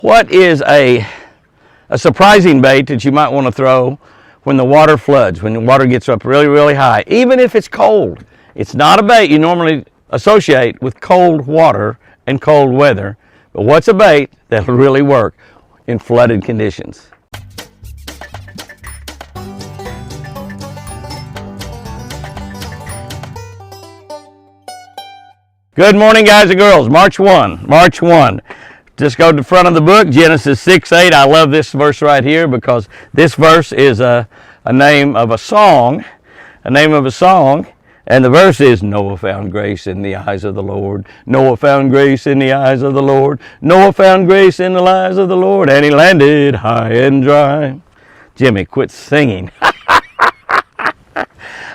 What is a surprising bait that you might want to throw when the water floods, when the water gets up really, really high, even if it's cold? It's not a bait you normally associate with cold water and cold weather, but what's a bait that'll really work in flooded conditions? Good morning, guys and girls. March 1. Just go to the front of the book, Genesis 6:8. I love this verse right here because this verse is a name of a song, and the verse is, Noah found grace in the eyes of the Lord. Noah found grace in the eyes of the Lord. Noah found grace in the eyes of the Lord, and he landed high and dry. Jimmy, quit singing.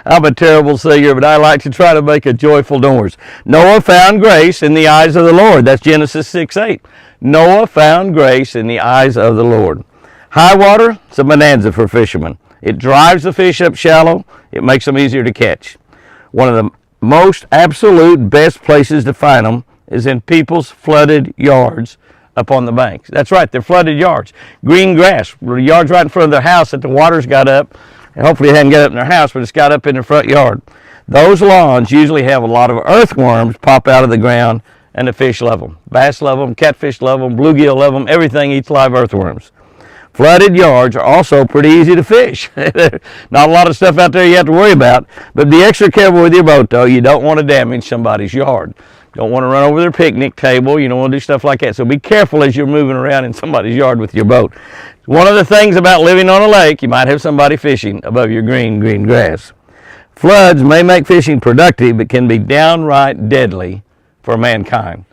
I'm a terrible singer, but I like to try to make a joyful noise. Noah found grace in the eyes of the Lord. That's Genesis 6:8. Noah found grace in the eyes of the Lord. High water, it's a bonanza for fishermen. It drives the fish up shallow. It makes them easier to catch. One of the most absolute best places to find them is in people's flooded yards up on the banks. That's right, they're flooded yards. Green grass, yards right in front of their house that the water's got up. And hopefully it hadn't got up in their house, but it's got up in their front yard. Those lawns usually have a lot of earthworms pop out of the ground, and the fish love them. Bass love them, catfish love them, bluegill love them, everything eats live earthworms. Flooded yards are also pretty easy to fish. Not a lot of stuff out there you have to worry about, but be extra careful with your boat though. You don't want to damage somebody's yard. You don't want to run over their picnic table. You don't want to do stuff like that. So be careful as you're moving around in somebody's yard with your boat. One of the things about living on a lake, you might have somebody fishing above your green grass. Floods may make fishing productive, but can be downright deadly for mankind.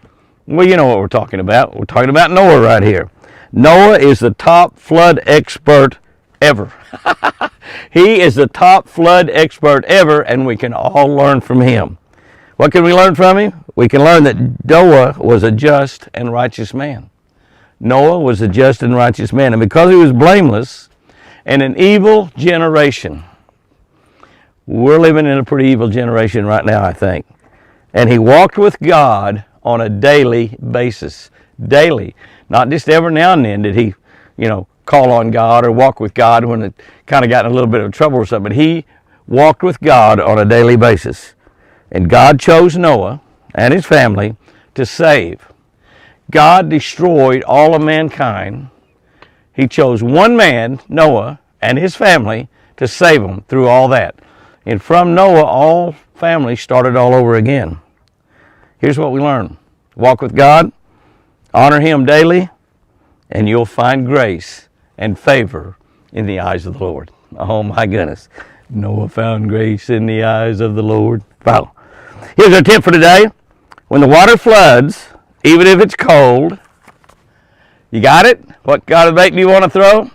Well, you know what we're talking about. We're talking about Noah right here. Noah is the top flood expert ever. He is the top flood expert ever, and we can all learn from him. What can we learn from him? We can learn that Noah was a just and righteous man. Noah was a just and righteous man, and because he was blameless in an evil generation, we're living in a pretty evil generation right now, I think. And he walked with God on a daily basis. Daily. Not just every now and then did he, call on God or walk with God when it kind of got in a little bit of trouble or something. But he walked with God on a daily basis. And God chose Noah and his family to save. God destroyed all of mankind. He chose one man, Noah, and his family to save them through all that. And from Noah, all families started all over again. Here's what we learn. Walk with God, honor him daily, and you'll find grace and favor in the eyes of the Lord. Oh my goodness. Noah found grace in the eyes of the Lord. Wow. Here's our tip for today. When the water floods, even if it's cold, you got it? What kind of bait do you want to throw?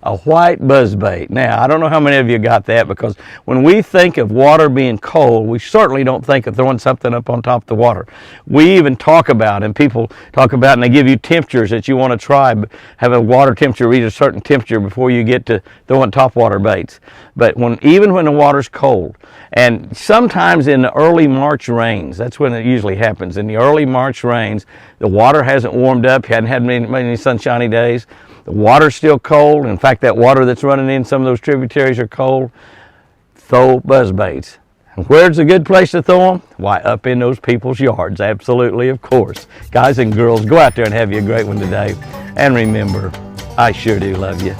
A white buzz bait. Now, I don't know how many of you got that, because when we think of water being cold, we certainly don't think of throwing something up on top of the water. We even talk about, and people talk about, and they give you temperatures that you want to try, have a water temperature, reach a certain temperature before you get to throwing topwater baits. But even when the water's cold, and sometimes in the early March rains, that's when it usually happens. In the early March rains, the water hasn't warmed up, you hadn't had many sunshiny days. The water's still cold. In fact, that water that's running in some of those tributaries are cold. Throw buzz baits. And where's a good place to throw them? Why, up in those people's yards. Absolutely, of course. Guys and girls, go out there and have you a great one today. And remember, I sure do love you.